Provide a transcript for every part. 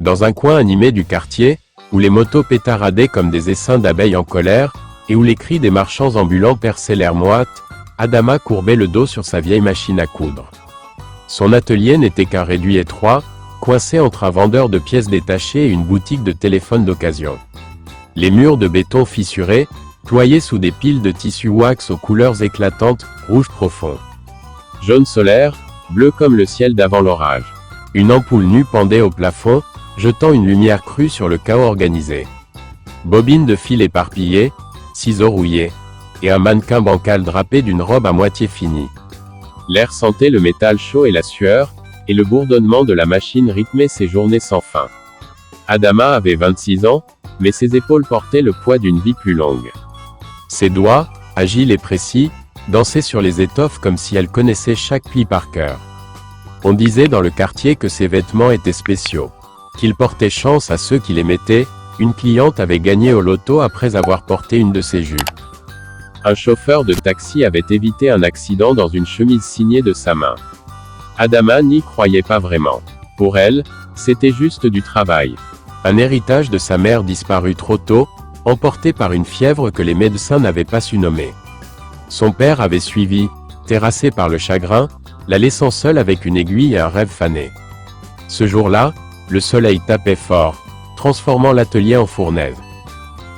Dans un coin animé du quartier, où les motos pétaradaient comme des essaims d'abeilles en colère, et où les cris des marchands ambulants perçaient l'air moite, Adama courbait le dos sur sa vieille machine à coudre. Son atelier n'était qu'un réduit étroit, coincé entre un vendeur de pièces détachées et une boutique de téléphones d'occasion. Les murs de béton fissurés, ployés sous des piles de tissu wax aux couleurs éclatantes, rouge profond. Jaune solaire, bleu comme le ciel d'avant l'orage. Une ampoule nue pendait au plafond, jetant une lumière crue sur le chaos organisé. Bobines de fil éparpillées, ciseaux rouillés, et un mannequin bancal drapé d'une robe à moitié finie. L'air sentait le métal chaud et la sueur, et le bourdonnement de la machine rythmait ses journées sans fin. Adama avait 26 ans, mais ses épaules portaient le poids d'une vie plus longue. Ses doigts, agiles et précis, dansaient sur les étoffes comme si elle connaissait chaque pli par cœur. On disait dans le quartier que ses vêtements étaient spéciaux, qu'il portait chance à ceux qui les mettaient. Une cliente avait gagné au loto après avoir porté une de ses jupes. Un chauffeur de taxi avait évité un accident dans une chemise signée de sa main. Adama n'y croyait pas vraiment. Pour elle, c'était juste du travail. Un héritage de sa mère disparu trop tôt, emporté par une fièvre que les médecins n'avaient pas su nommer. Son père avait suivi, terrassé par le chagrin, la laissant seule avec une aiguille et un rêve fané. Ce jour-là, le soleil tapait fort, transformant l'atelier en fournaise.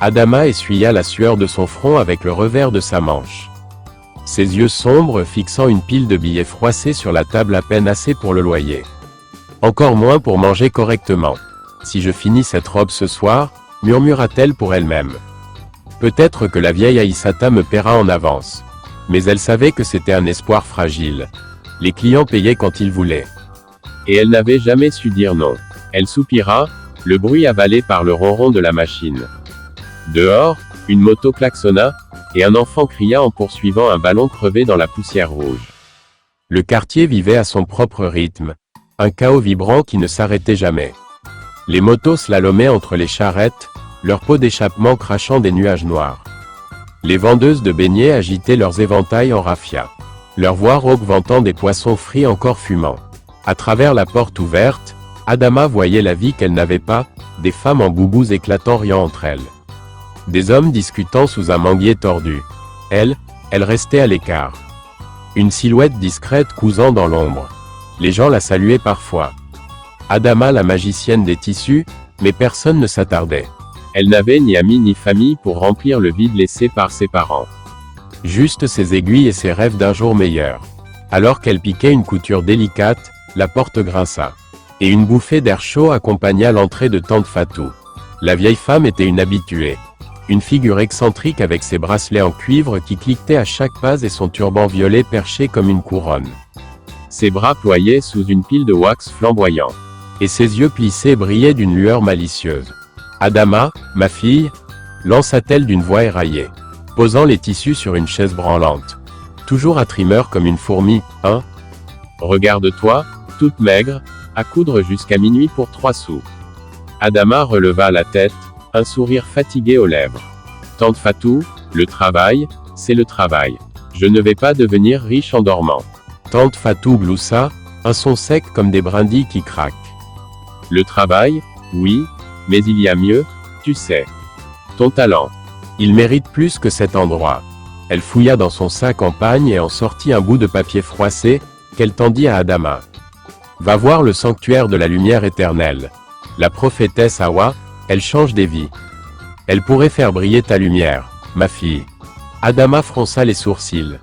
Adama essuya la sueur de son front avec le revers de sa manche. Ses yeux sombres fixant une pile de billets froissés sur la table à peine assez pour le loyer. Encore moins pour manger correctement. Si je finis cette robe ce soir, murmura-t-elle pour elle-même. Peut-être que la vieille Aïssata me paiera en avance. Mais elle savait que c'était un espoir fragile. Les clients payaient quand ils voulaient. Et elle n'avait jamais su dire non. Elle soupira, le bruit avalé par le ronron de la machine. Dehors, une moto klaxonna, et un enfant cria en poursuivant un ballon crevé dans la poussière rouge. Le quartier vivait à son propre rythme, un chaos vibrant qui ne s'arrêtait jamais. Les motos slalomaient entre les charrettes, leur peau d'échappement crachant des nuages noirs. Les vendeuses de beignets agitaient leurs éventails en raffia. Leur voix rauque vantant des poissons frits encore fumants. À travers la porte ouverte, Adama voyait la vie qu'elle n'avait pas, des femmes en boubous éclatant riant entre elles. Des hommes discutant sous un manguier tordu. Elle restait à l'écart. Une silhouette discrète cousant dans l'ombre. Les gens la saluaient parfois. Adama la magicienne des tissus, mais personne ne s'attardait. Elle n'avait ni amis ni famille pour remplir le vide laissé par ses parents. Juste ses aiguilles et ses rêves d'un jour meilleur. Alors qu'elle piquait une couture délicate, la porte grinça. Et une bouffée d'air chaud accompagna l'entrée de tante Fatou. La vieille femme était une habituée. Une figure excentrique avec ses bracelets en cuivre qui cliquetaient à chaque pas et son turban violet perché comme une couronne. Ses bras ployaient sous une pile de wax flamboyant. Et ses yeux plissés brillaient d'une lueur malicieuse. « Adama, ma fille » lança-t-elle d'une voix éraillée, posant les tissus sur une chaise branlante. Toujours à trimeur comme une fourmi, hein ? Regarde-toi, toute maigre, à coudre jusqu'à minuit pour 3 sous. Adama releva la tête, un sourire fatigué aux lèvres. Tante Fatou, le travail, c'est le travail. Je ne vais pas devenir riche en dormant. Tante Fatou gloussa, un son sec comme des brindilles qui craquent. Le travail, oui, mais il y a mieux, tu sais. Ton talent. Il mérite plus que cet endroit. Elle fouilla dans son sac en pagne et en sortit un bout de papier froissé, qu'elle tendit à Adama. Va voir le sanctuaire de la lumière éternelle. La prophétesse Hawa, elle change des vies. Elle pourrait faire briller ta lumière, ma fille. Adama fronça les sourcils.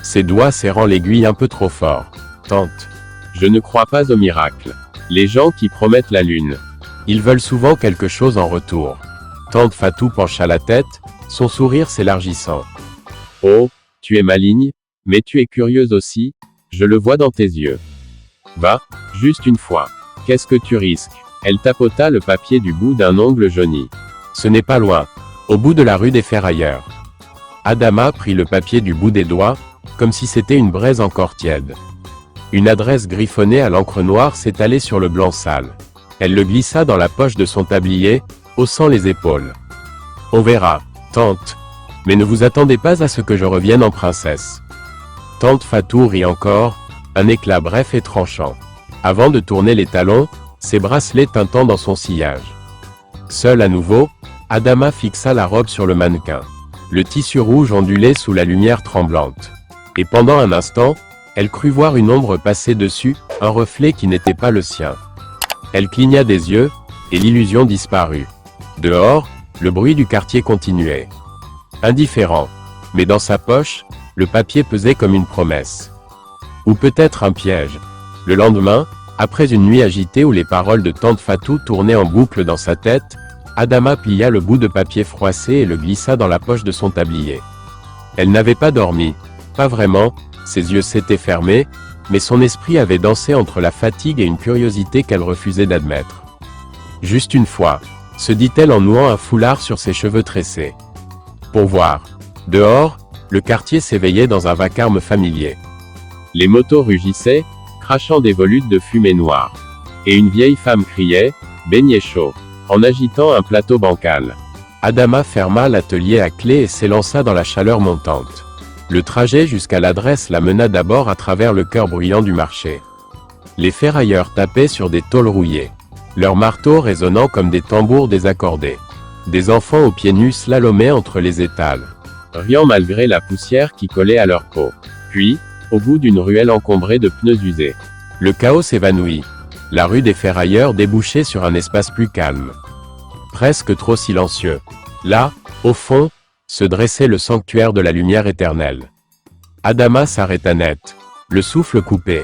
Ses doigts serrant l'aiguille un peu trop fort. Tante. Je ne crois pas au miracle. Les gens qui promettent la lune. Ils veulent souvent quelque chose en retour. Tante Fatou pencha la tête, son sourire s'élargissant. Oh, tu es maligne, mais tu es curieuse aussi, je le vois dans tes yeux. Va, juste une fois. Qu'est-ce que tu risques? Elle tapota le papier du bout d'un ongle jauni. Ce n'est pas loin. Au bout de la rue des Ferrailleurs. Adama prit le papier du bout des doigts, comme si c'était une braise encore tiède. Une adresse griffonnée à l'encre noire s'étalait sur le blanc sale. Elle le glissa dans la poche de son tablier, haussant les épaules. On verra, tante. Mais ne vous attendez pas à ce que je revienne en princesse. Tante Fatou rit encore, un éclat bref et tranchant. Avant de tourner les talons, ses bracelets tintant dans son sillage. Seule à nouveau, Adama fixa la robe sur le mannequin. Le tissu rouge ondulait sous la lumière tremblante. Et pendant un instant, elle crut voir une ombre passer dessus, un reflet qui n'était pas le sien. Elle cligna des yeux, et l'illusion disparut. Dehors, le bruit du quartier continuait. Indifférent. Mais dans sa poche, le papier pesait comme une promesse. Ou peut-être un piège. Le lendemain, après une nuit agitée où les paroles de tante Fatou tournaient en boucle dans sa tête, Adama plia le bout de papier froissé et le glissa dans la poche de son tablier. Elle n'avait pas dormi, pas vraiment, ses yeux s'étaient fermés, mais son esprit avait dansé entre la fatigue et une curiosité qu'elle refusait d'admettre. Juste une fois, se dit-elle en nouant un foulard sur ses cheveux tressés. Pour voir. Dehors, le quartier s'éveillait dans un vacarme familier. Les motos rugissaient, crachant des volutes de fumée noire. Et une vieille femme criait « beignet chaud » en agitant un plateau bancal. Adama ferma l'atelier à clé et s'élança dans la chaleur montante. Le trajet jusqu'à l'adresse la mena d'abord à travers le cœur bruyant du marché. Les ferrailleurs tapaient sur des tôles rouillées, leurs marteaux résonnant comme des tambours désaccordés. Des enfants aux pieds nus slalomaient entre les étals, riant malgré la poussière qui collait à leur peau. Puis, au bout d'une ruelle encombrée de pneus usés, le chaos s'évanouit. La rue des ferrailleurs débouchait sur un espace plus calme. Presque trop silencieux. Là, au fond, se dressait le sanctuaire de la lumière éternelle. Adama s'arrêta net, le souffle coupé.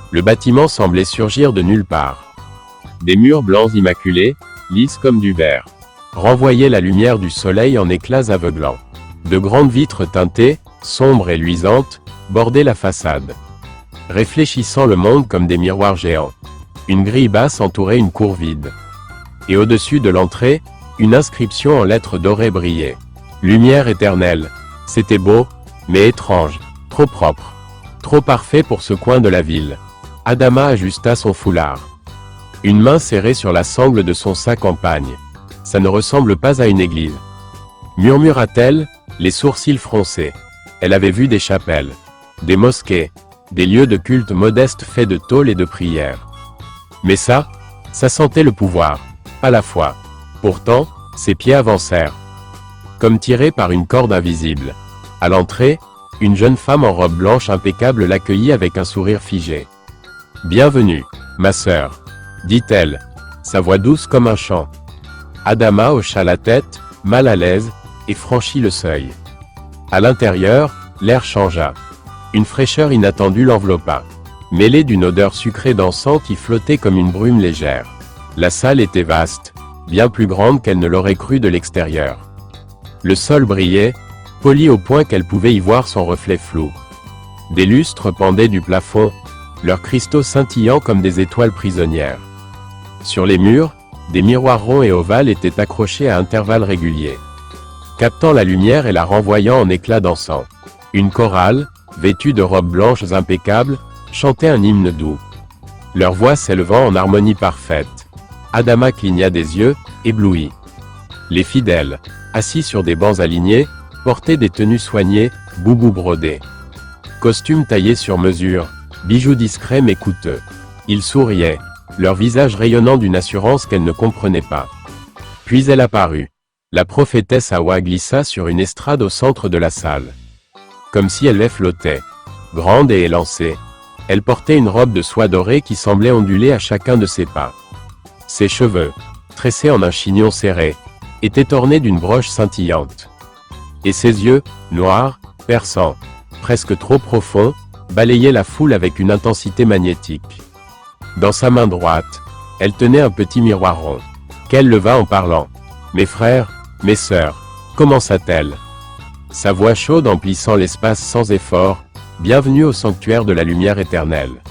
Le bâtiment semblait surgir de nulle part. Des murs blancs immaculés, lisses comme du verre, renvoyaient la lumière du soleil en éclats aveuglants. De grandes vitres teintées, sombres et luisantes, bordaient la façade, réfléchissant le monde comme des miroirs géants. Une grille basse entourait une cour vide. Et au-dessus de l'entrée, une inscription en lettres dorées brillait. Lumière éternelle. C'était beau, mais étrange, trop propre, trop parfait pour ce coin de la ville. Adama ajusta son foulard. Une main serrée sur la sangle de son sac en pagne. Ça ne ressemble pas à une église, murmura-t-elle, les sourcils froncés. Elle avait vu des chapelles, des mosquées, des lieux de culte modestes faits de tôles et de prières. Mais ça sentait le pouvoir, pas la foi. Pourtant, ses pieds avancèrent, comme tirés par une corde invisible. À l'entrée, une jeune femme en robe blanche impeccable l'accueillit avec un sourire figé. « Bienvenue, ma sœur, » dit-elle, sa voix douce comme un chant. Adama hocha la tête, mal à l'aise, et franchit le seuil. À l'intérieur, l'air changea. Une fraîcheur inattendue l'enveloppa, mêlée d'une odeur sucrée d'encens qui flottait comme une brume légère. La salle était vaste, bien plus grande qu'elle ne l'aurait cru de l'extérieur. Le sol brillait, poli au point qu'elle pouvait y voir son reflet flou. Des lustres pendaient du plafond, leurs cristaux scintillants comme des étoiles prisonnières. Sur les murs, des miroirs ronds et ovales étaient accrochés à intervalles réguliers, captant la lumière et la renvoyant en éclats d'encens. Une chorale, vêtue de robes blanches impeccables, chantait un hymne doux, leur voix s'élevant en harmonie parfaite. Adama cligna des yeux, ébloui. Les fidèles, assis sur des bancs alignés, portaient des tenues soignées, boubous brodés, costumes taillés sur mesure, bijoux discrets mais coûteux. Ils souriaient, leur visage rayonnant d'une assurance qu'elle ne comprenait pas. Puis elle apparut. La prophétesse Hawa glissa sur une estrade au centre de la salle, comme si elle flottait, grande et élancée. Elle portait une robe de soie dorée qui semblait onduler à chacun de ses pas. Ses cheveux, tressés en un chignon serré, étaient ornés d'une broche scintillante. Et ses yeux, noirs, perçants, presque trop profonds, balayaient la foule avec une intensité magnétique. Dans sa main droite, elle tenait un petit miroir rond, qu'elle leva en parlant. « Mes frères, mes sœurs », commença-t-elle. Sa voix chaude emplissant l'espace sans effort, « Bienvenue au sanctuaire de la lumière éternelle,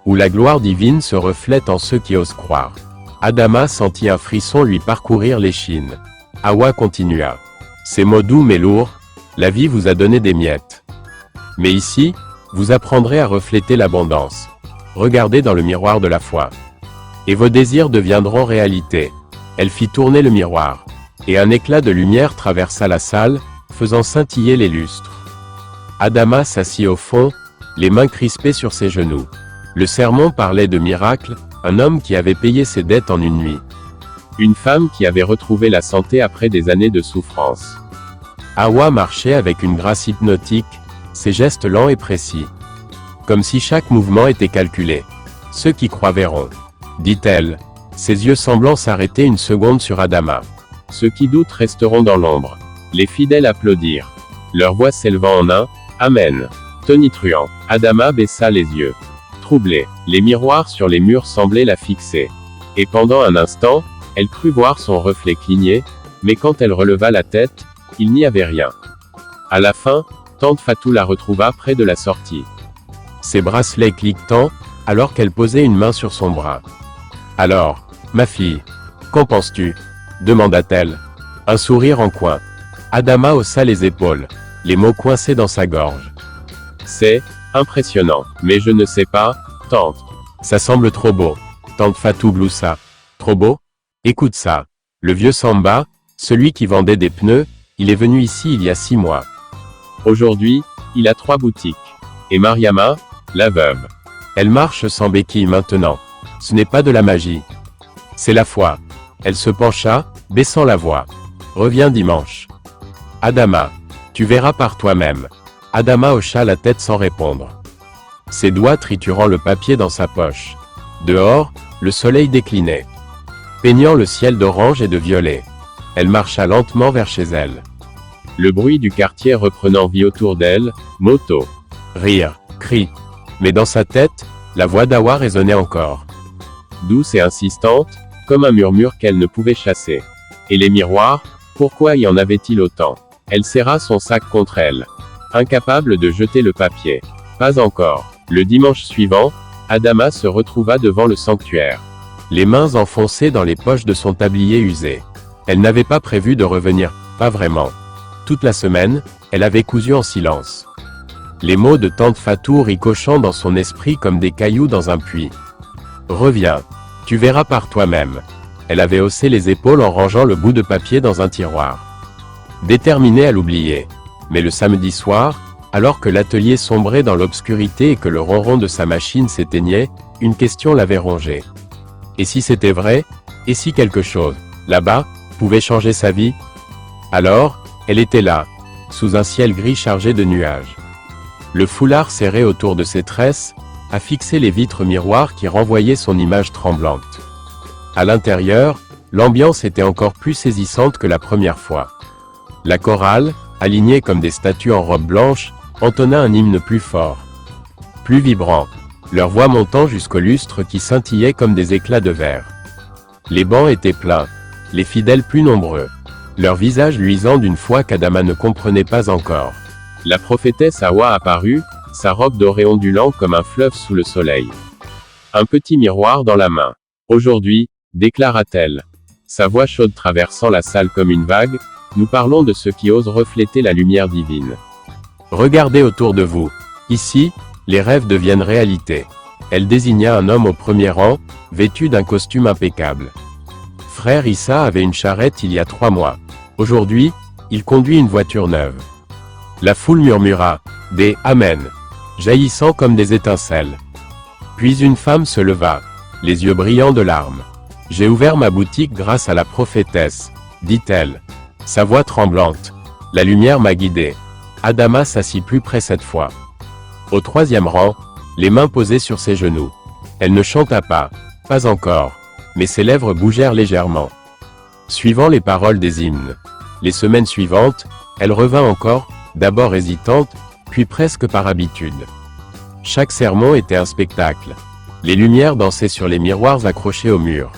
où la gloire divine se reflète en ceux qui osent croire. » Adama sentit un frisson lui parcourir l'échine. Hawa continua. « Ces mots doux mais lourds, la vie vous a donné des miettes. Mais ici, vous apprendrez à refléter l'abondance. Regardez dans le miroir de la foi. Et vos désirs deviendront réalité. » Elle fit tourner le miroir, et un éclat de lumière traversa la salle, faisant scintiller les lustres. Adama s'assit au fond, les mains crispées sur ses genoux. Le sermon parlait de miracles, Un homme qui avait payé ses dettes en une nuit. Une femme qui avait retrouvé la santé après des années de souffrance. Hawa marchait avec une grâce hypnotique, ses gestes lents et précis. Comme si chaque mouvement était calculé. Ceux qui croient verront. Dit-elle. Ses yeux semblant s'arrêter une seconde sur Adama. Ceux qui doutent resteront dans l'ombre. Les fidèles applaudirent. Leur voix s'élevant en un « Amen ». Tonitruant, Adama baissa les yeux. Troublée, les miroirs sur les murs semblaient la fixer. Et pendant un instant, elle crut voir son reflet cligner, mais quand elle releva la tête, il n'y avait rien. À la fin, tante Fatou la retrouva près de la sortie. Ses bracelets cliquetant, alors qu'elle posait une main sur son bras. « Alors, ma fille, qu'en penses-tu » demanda-t-elle. Un sourire en coin. Adama haussa les épaules, les mots coincés dans sa gorge. « C'est impressionnant, mais je ne sais pas, tante. Ça semble trop beau. » Tante Fatou gloussa. « Trop beau ? Écoute ça. Le vieux Samba, celui qui vendait des pneus, il est venu ici il y a 6 mois. Aujourd'hui, il a 3 boutiques. Et Mariama, la veuve. Elle marche sans béquille maintenant. Ce n'est pas de la magie. C'est la foi. » Elle se pencha, baissant la voix. « Reviens dimanche. » Adama. Tu verras par toi-même. Adama hocha la tête sans répondre. Ses doigts triturant le papier dans sa poche. Dehors, le soleil déclinait, peignant le ciel d'orange et de violet. Elle marcha lentement vers chez elle. Le bruit du quartier reprenant vie autour d'elle, motos, rires, cris. Mais dans sa tête, la voix d'Hawa résonnait encore. Douce et insistante, comme un murmure qu'elle ne pouvait chasser. Et les miroirs, pourquoi y en avait-il autant? Elle serra son sac contre elle. Incapable de jeter le papier. Pas encore. Le dimanche suivant, Adama se retrouva devant le sanctuaire. Les mains enfoncées dans les poches de son tablier usé. Elle n'avait pas prévu de revenir, pas vraiment. Toute la semaine, elle avait cousu en silence. Les mots de tante Fatou ricochant dans son esprit comme des cailloux dans un puits. Reviens. Tu verras par toi-même. Elle avait haussé les épaules en rangeant le bout de papier dans un tiroir. Déterminée à l'oublier. Mais le samedi soir, alors que l'atelier sombrait dans l'obscurité et que le ronron de sa machine s'éteignait, une question l'avait rongée. Et si c'était vrai? Et si quelque chose, là-bas, pouvait changer sa vie? Alors, elle était là, sous un ciel gris chargé de nuages. Le foulard serré autour de ses tresses, a fixé les vitres miroirs qui renvoyaient son image tremblante. À l'intérieur, l'ambiance était encore plus saisissante que la première fois. La chorale, alignée comme des statues en robe blanche, entonna un hymne plus fort, plus vibrant, leur voix montant jusqu'au lustre qui scintillait comme des éclats de verre. Les bancs étaient pleins, les fidèles plus nombreux, leurs visages luisants d'une foi qu'Adama ne comprenait pas encore. La prophétesse Hawa apparut, sa robe dorée ondulant comme un fleuve sous le soleil. Un petit miroir dans la main. Aujourd'hui, déclara-t-elle, sa voix chaude traversant la salle comme une vague, nous parlons de ceux qui osent refléter la lumière divine. Regardez autour de vous. Ici, les rêves deviennent réalité. Elle désigna un homme au premier rang, vêtu d'un costume impeccable. Frère Issa avait une charrette il y a 3 mois. Aujourd'hui, il conduit une voiture neuve. La foule murmura des « Amen », jaillissant comme des étincelles. Puis une femme se leva, les yeux brillants de larmes. « J'ai ouvert ma boutique grâce à la prophétesse », dit-elle. Sa voix tremblante. La lumière m'a guidé. Adama s'assit plus près cette fois. Au 3e rang, les mains posées sur ses genoux. Elle ne chanta pas encore, mais ses lèvres bougèrent légèrement, suivant les paroles des hymnes. Les semaines suivantes, elle revint encore, d'abord hésitante, puis presque par habitude. Chaque sermon était un spectacle. Les lumières dansaient sur les miroirs accrochés au mur.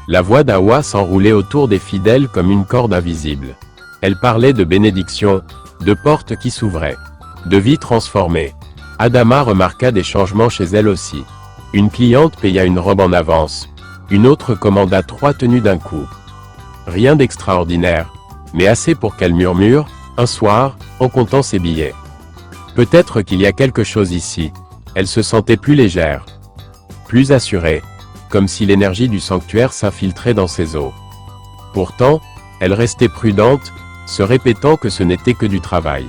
La voix d'Hawa s'enroulait autour des fidèles comme une corde invisible. Elle parlait de bénédictions, de portes qui s'ouvraient, de vies transformées. Adama remarqua des changements chez elle aussi. Une cliente paya une robe en avance. Une autre commanda 3 tenues d'un coup. Rien d'extraordinaire, mais assez pour qu'elle murmure, un soir, en comptant ses billets. Peut-être qu'il y a quelque chose ici. Elle se sentait plus légère, plus assurée, comme si l'énergie du sanctuaire s'infiltrait dans ses os. Pourtant, elle restait prudente, se répétant que ce n'était que du travail.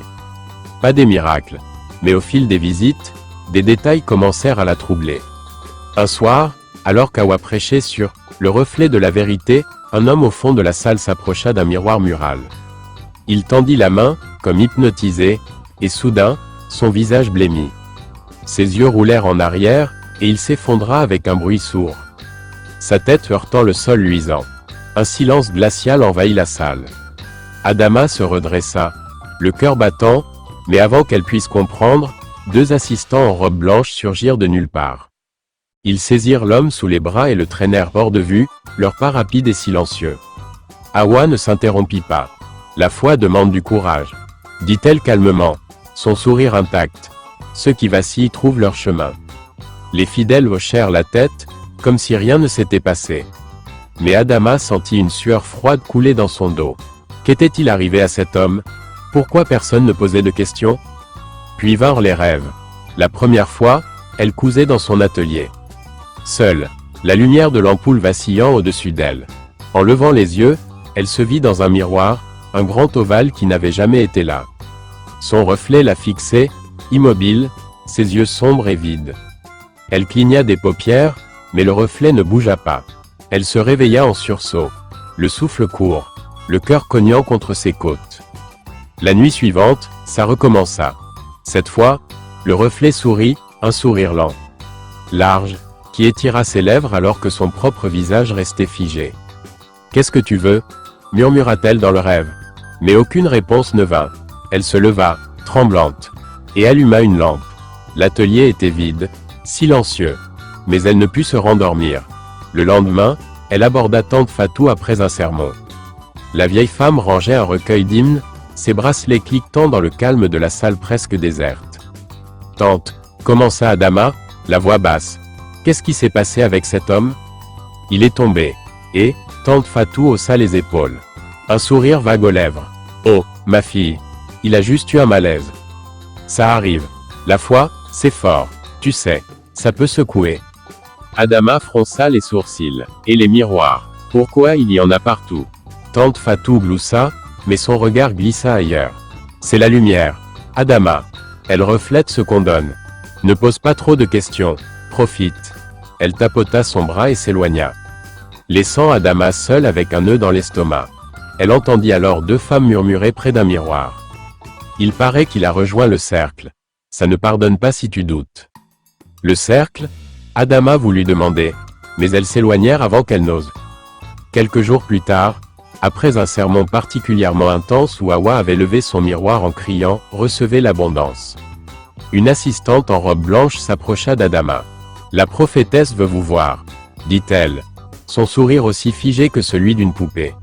Pas des miracles. Mais au fil des visites, des détails commencèrent à la troubler. Un soir, Alors qu'Awa prêchait sur « le reflet de la vérité », un homme au fond de la salle s'approcha d'un miroir mural. Il tendit la main, comme hypnotisé, et soudain, son visage blêmit. Ses yeux roulèrent en arrière, et il s'effondra avec un bruit sourd. Sa tête heurtant le sol luisant. Un silence glacial envahit la salle. Adama se redressa, le cœur battant, mais avant qu'elle puisse comprendre, 2 assistants en robe blanche surgirent de nulle part. Ils saisirent l'homme sous les bras et le traînèrent hors de vue, leur pas rapide et silencieux. Awa ne s'interrompit pas. La foi demande du courage, dit-elle calmement, son sourire intact. Ceux qui vacillent trouvent leur chemin. Les fidèles hochèrent la tête, comme si rien ne s'était passé. Mais Adama sentit une sueur froide couler dans son dos. Qu'était-il arrivé à cet homme? Pourquoi personne ne posait de questions? Puis vinrent les rêves. La première fois, elle cousait dans son atelier. Seule, la lumière de l'ampoule vacillant au-dessus d'elle. En levant les yeux, elle se vit dans un miroir, un grand ovale qui n'avait jamais été là. Son reflet la fixait, immobile, ses yeux sombres et vides. Elle cligna des paupières, mais le reflet ne bougea pas. Elle se réveilla en sursaut, le souffle court, le cœur cognant contre ses côtes. La nuit suivante, ça recommença. Cette fois, le reflet sourit, un sourire lent, large, qui étira ses lèvres alors que son propre visage restait figé. « Qu'est-ce que tu veux » murmura-t-elle dans le rêve. Mais aucune réponse ne vint. Elle se leva, tremblante, et alluma une lampe. L'atelier était vide, silencieux, mais elle ne put se rendormir. Le lendemain, elle aborda tante Fatou après un sermon. La vieille femme rangeait un recueil d'hymnes, ses bracelets cliquetant dans le calme de la salle presque déserte. « Tante, » commença Adama, la voix basse. « Qu'est-ce qui s'est passé avec cet homme? Il est tombé. » Et, tante Fatou haussa les épaules. Un sourire vague aux lèvres. « Oh, ma fille, il a juste eu un malaise. Ça arrive. La foi, c'est fort, tu sais, ça peut secouer. » Adama fronça les sourcils. Et les miroirs. Pourquoi il y en a partout? Tante Fatou gloussa, mais son regard glissa ailleurs. C'est la lumière. Adama. Elle reflète ce qu'on donne. Ne pose pas trop de questions. Profite. Elle tapota son bras et s'éloigna, laissant Adama seule avec un nœud dans l'estomac. Elle entendit alors 2 femmes murmurer près d'un miroir. Il paraît qu'il a rejoint le cercle. Ça ne pardonne pas si tu doutes. Le cercle? Adama voulut demander, mais elles s'éloignèrent avant qu'elle n'ose. Quelques jours plus tard, après un sermon particulièrement intense où Awa avait levé son miroir en criant « Recevez l'abondance », une assistante en robe blanche s'approcha d'Adama. « La prophétesse veut vous voir, » dit-elle, son sourire aussi figé que celui d'une poupée.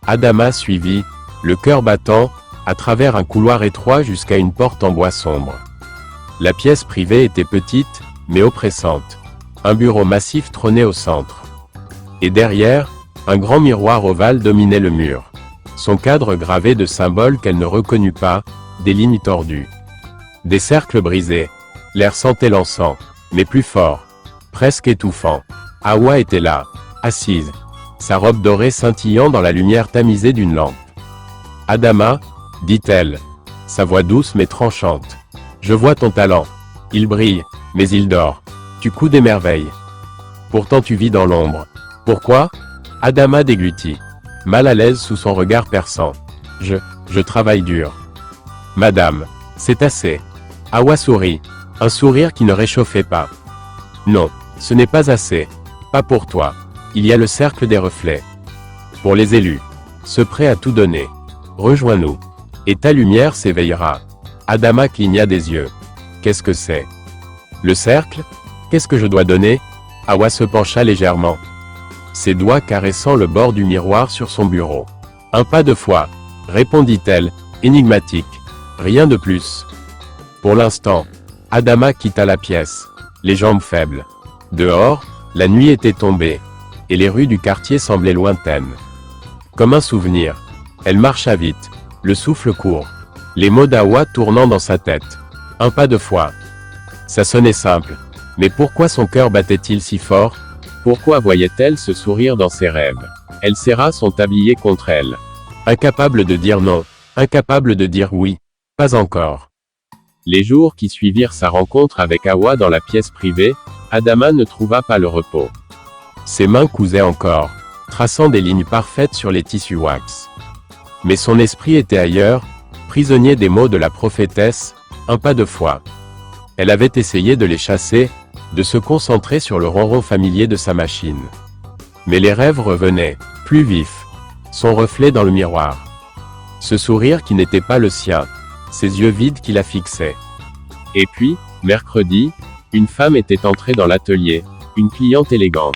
Adama suivit, le cœur battant, à travers un couloir étroit jusqu'à une porte en bois sombre. La pièce privée était petite, mais oppressante. Un bureau massif trônait au centre. Et derrière, un grand miroir ovale dominait le mur. Son cadre gravé de symboles qu'elle ne reconnut pas, des lignes tordues. Des cercles brisés. L'air sentait l'encens, mais plus fort, presque étouffant. Awa était là, assise, sa robe dorée scintillant dans la lumière tamisée d'une lampe. « Adama, » dit-elle, sa voix douce mais tranchante. « Je vois ton talent. Il brille, mais il dort. Tu couds des merveilles. Pourtant tu vis dans l'ombre. Pourquoi » Adama déglutit, mal à l'aise sous son regard perçant. « Je travaille dur. »« Madame, c'est assez. » Awa sourit, un sourire qui ne réchauffait pas. « Non, ce n'est pas assez. Pas pour toi. Il y a le cercle des reflets. Pour les élus. Ceux prêts à tout donner. Rejoins-nous. Et ta lumière s'éveillera. » Adama cligna des yeux. « Qu'est-ce que c'est? Le cercle? Qu'est-ce que je dois donner ?» Awa se pencha légèrement, ses doigts caressant le bord du miroir sur son bureau. « Un pas de foi, » répondit-elle, énigmatique. « Rien de plus. » Pour l'instant, Adama quitta la pièce, les jambes faibles. Dehors, la nuit était tombée, et les rues du quartier semblaient lointaines. Comme un souvenir, elle marcha vite, le souffle court, les mots d'Awa tournant dans sa tête. Un pas de foi. Ça sonnait simple, mais pourquoi son cœur battait-il si fort? Pourquoi voyait-elle ce sourire dans ses rêves? Elle serra son tablier contre elle. Incapable de dire non, incapable de dire oui. Pas encore. Les jours qui suivirent sa rencontre avec Awa dans la pièce privée, Adama ne trouva pas le repos. Ses mains cousaient encore, traçant des lignes parfaites sur les tissus wax. Mais son esprit était ailleurs, prisonnier des mots de la prophétesse, un pas de foi. Elle avait essayé de les chasser, de se concentrer sur le ronron familier de sa machine. Mais les rêves revenaient, plus vifs, son reflet dans le miroir. Ce sourire qui n'était pas le sien, ces yeux vides qui la fixaient. Et puis, mercredi, une femme était entrée dans l'atelier, une cliente élégante,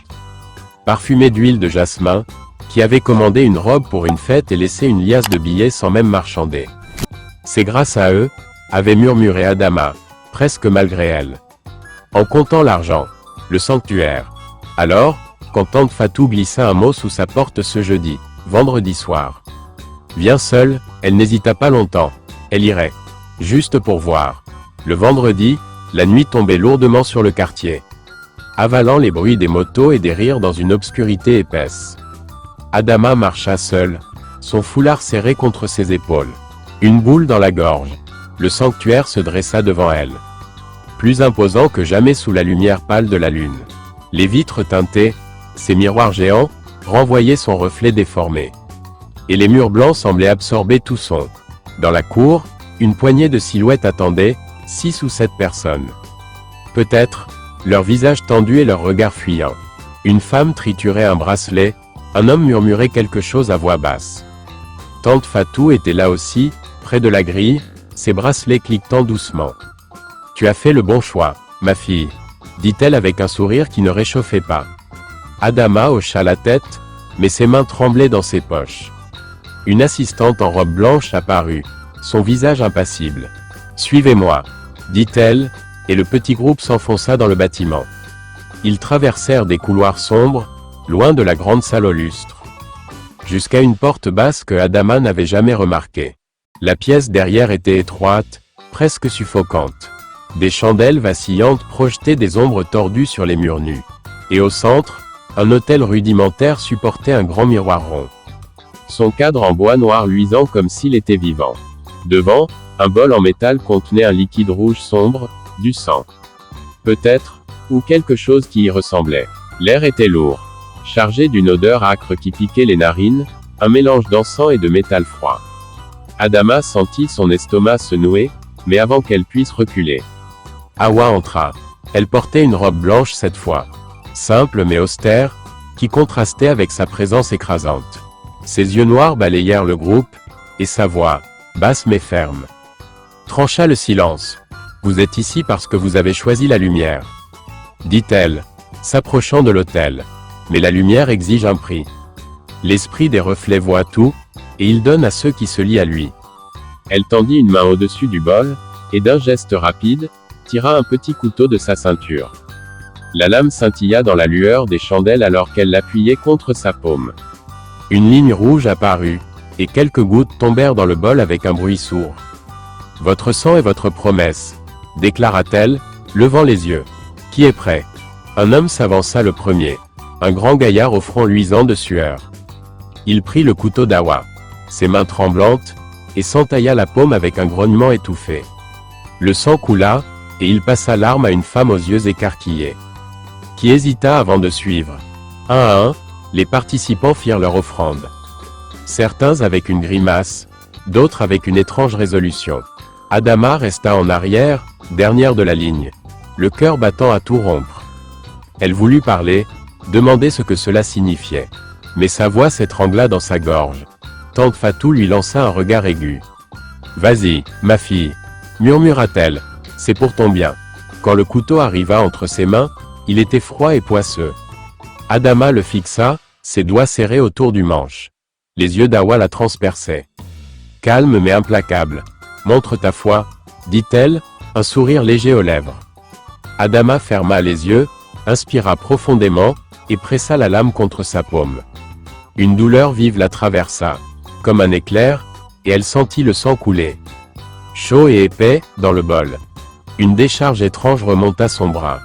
parfumée d'huile de jasmin, qui avait commandé une robe pour une fête et laissé une liasse de billets sans même marchander. C'est grâce à eux, avait murmuré Adama, presque malgré elle. En comptant l'argent, le sanctuaire. Alors, quand tante Fatou glissa un mot sous sa porte ce jeudi, vendredi soir. Viens seule, elle n'hésita pas longtemps. Elle irait. Juste pour voir. Le vendredi, la nuit tombait lourdement sur le quartier, avalant les bruits des motos et des rires dans une obscurité épaisse. Adama marcha seule, son foulard serré contre ses épaules. Une boule dans la gorge. Le sanctuaire se dressa devant elle. Plus imposant que jamais sous la lumière pâle de la lune. Les vitres teintées, ces miroirs géants, renvoyaient son reflet déformé. Et les murs blancs semblaient absorber tout son. Dans la cour, une poignée de silhouettes attendaient, 6 ou 7 personnes. Peut-être, leurs visages tendus et leurs regards fuyants. Une femme triturait un bracelet, un homme murmurait quelque chose à voix basse. Tante Fatou était là aussi, près de la grille, ses bracelets cliquetant doucement. « Tu as fait le bon choix, ma fille, » dit-elle avec un sourire qui ne réchauffait pas. Adama hocha la tête, mais ses mains tremblaient dans ses poches. Une assistante en robe blanche apparut, son visage impassible. « Suivez-moi, » dit-elle, et le petit groupe s'enfonça dans le bâtiment. Ils traversèrent des couloirs sombres, loin de la grande salle au lustre, jusqu'à une porte basse que Adama n'avait jamais remarquée. La pièce derrière était étroite, presque suffocante. Des chandelles vacillantes projetaient des ombres tordues sur les murs nus. Et au centre, un autel rudimentaire supportait un grand miroir rond. Son cadre en bois noir luisant comme s'il était vivant. Devant, un bol en métal contenait un liquide rouge sombre, du sang. Peut-être, ou quelque chose qui y ressemblait. L'air était lourd, chargé d'une odeur âcre qui piquait les narines, un mélange d'encens et de métal froid. Adama sentit son estomac se nouer, mais avant qu'elle puisse reculer. Hawa entra. Elle portait une robe blanche cette fois, simple mais austère, qui contrastait avec sa présence écrasante. Ses yeux noirs balayèrent le groupe, et sa voix, basse mais ferme, trancha le silence. « Vous êtes ici parce que vous avez choisi la lumière, » dit-elle, s'approchant de l'autel. Mais la lumière exige un prix. L'esprit des reflets voit tout, et il donne à ceux qui se lient à lui. Elle tendit une main au-dessus du bol, et d'un geste rapide, tira un petit couteau de sa ceinture. La lame scintilla dans la lueur des chandelles alors qu'elle l'appuyait contre sa paume. Une ligne rouge apparut, et quelques gouttes tombèrent dans le bol avec un bruit sourd. « Votre sang est votre promesse, » déclara-t-elle, levant les yeux. « Qui est prêt ?» Un homme s'avança le premier, un grand gaillard au front luisant de sueur. Il prit le couteau d'Hawa, ses mains tremblantes, et s'entailla la paume avec un grognement étouffé. Le sang coula, et il passa l'arme à une femme aux yeux écarquillés, qui hésita avant de suivre. Un à un, les participants firent leur offrande. Certains avec une grimace, d'autres avec une étrange résolution. Adama resta en arrière, dernière de la ligne, le cœur battant à tout rompre. Elle voulut parler, demander ce que cela signifiait. Mais sa voix s'étrangla dans sa gorge. Tante Fatou lui lança un regard aigu. « Vas-y, ma fille, » murmura-t-elle, « c'est pour ton bien. » Quand le couteau arriva entre ses mains, il était froid et poisseux. Adama le fixa, ses doigts serrés autour du manche. Les yeux d'Hawa la transperçaient. Calme mais implacable. « Montre ta foi, » dit-elle, un sourire léger aux lèvres. Adama ferma les yeux, inspira profondément, et pressa la lame contre sa paume. Une douleur vive la traversa, comme un éclair, et elle sentit le sang couler. Chaud et épais, dans le bol. Une décharge étrange remonta son bras.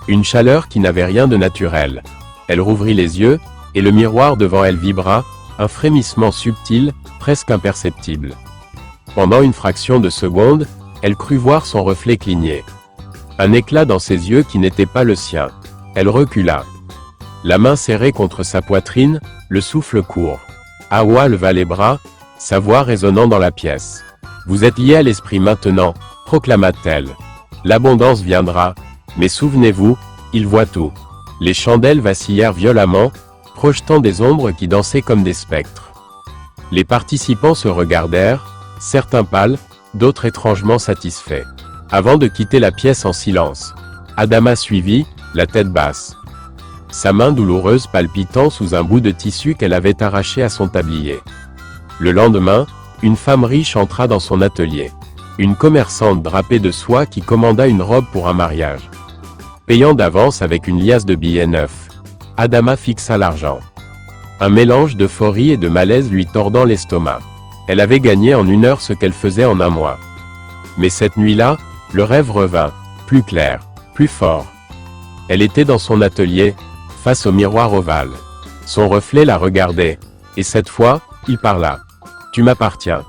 Une chaleur qui n'avait rien de naturel. Elle rouvrit les yeux, et le miroir devant elle vibra, un frémissement subtil, presque imperceptible. Pendant une fraction de seconde, elle crut voir son reflet cligner. Un éclat dans ses yeux qui n'était pas le sien. Elle recula. La main serrée contre sa poitrine, le souffle court. Hawa leva les bras, sa voix résonnant dans la pièce. « Vous êtes lié à l'esprit maintenant, proclama-t-elle. L'abondance viendra, mais souvenez-vous, il voit tout. » Les chandelles vacillèrent violemment, projetant des ombres qui dansaient comme des spectres. Les participants se regardèrent, certains pâles, d'autres étrangement satisfaits. Avant de quitter la pièce en silence, Adama suivit, la tête basse. Sa main douloureuse palpitant sous un bout de tissu qu'elle avait arraché à son tablier. Le lendemain, une femme riche entra dans son atelier. Une commerçante drapée de soie qui commanda une robe pour un mariage. Payant d'avance avec une liasse de billets neufs, Adama fixa l'argent. Un mélange d'euphorie et de malaise lui tordant l'estomac. Elle avait gagné en 1 heure ce qu'elle faisait en 1 mois. Mais cette nuit-là, le rêve revint, plus clair, plus fort. Elle était dans son atelier, face au miroir ovale. Son reflet la regardait, et cette fois, il parla. « Tu m'appartiens »,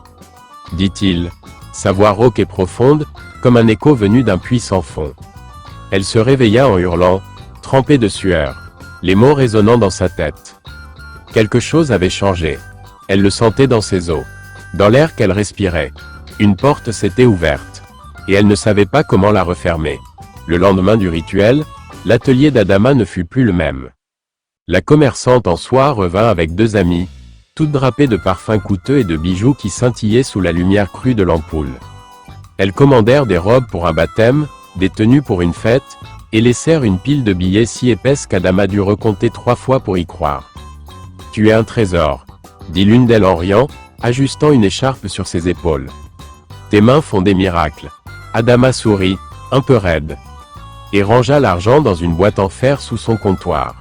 dit-il, sa voix rauque et profonde, comme un écho venu d'un puits sans fond. Elle se réveilla en hurlant, trempée de sueur, les mots résonnant dans sa tête. Quelque chose avait changé. Elle le sentait dans ses os, dans l'air qu'elle respirait. Une porte s'était ouverte, et elle ne savait pas comment la refermer. Le lendemain du rituel, l'atelier d'Adama ne fut plus le même. La commerçante en soie revint avec 2 amies, toutes drapées de parfums coûteux et de bijoux qui scintillaient sous la lumière crue de l'ampoule. Elles commandèrent des robes pour un baptême, des tenues pour une fête, et laissèrent une pile de billets si épaisse qu'Adama dut recompter 3 fois pour y croire. « Tu es un trésor, » dit l'une d'elles en riant, ajustant une écharpe sur ses épaules. « Tes mains font des miracles. » Adama sourit, un peu raide, et rangea l'argent dans une boîte en fer sous son comptoir.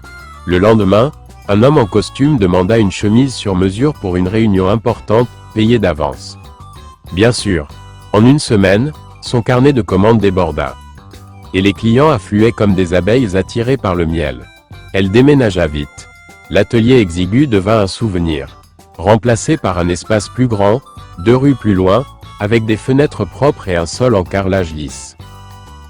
Le lendemain, un homme en costume demanda une chemise sur mesure pour une réunion importante, payée d'avance. Bien sûr, en 1 semaine, son carnet de commandes déborda. Et les clients affluaient comme des abeilles attirées par le miel. Elle déménagea vite. L'atelier exigu devint un souvenir, remplacé par un espace plus grand, 2 rues plus loin, avec des fenêtres propres et un sol en carrelage lisse.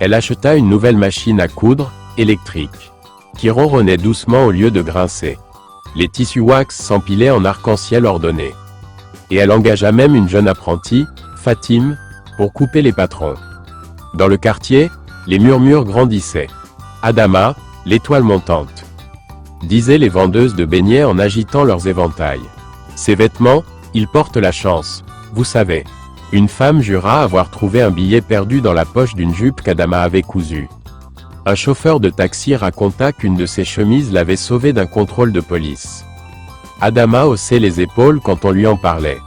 Elle acheta une nouvelle machine à coudre, électrique, qui ronronnait doucement au lieu de grincer. Les tissus wax s'empilaient en arc-en-ciel ordonné. Et elle engagea même une jeune apprentie, Fatim, pour couper les patrons. Dans le quartier, les murmures grandissaient. Adama, l'étoile montante, disaient les vendeuses de beignets en agitant leurs éventails. Ces vêtements, ils portent la chance, vous savez. Une femme jura avoir trouvé un billet perdu dans la poche d'une jupe qu'Adama avait cousue. Un chauffeur de taxi raconta qu'une de ses chemises l'avait sauvé d'un contrôle de police. Adama haussait les épaules quand on lui en parlait.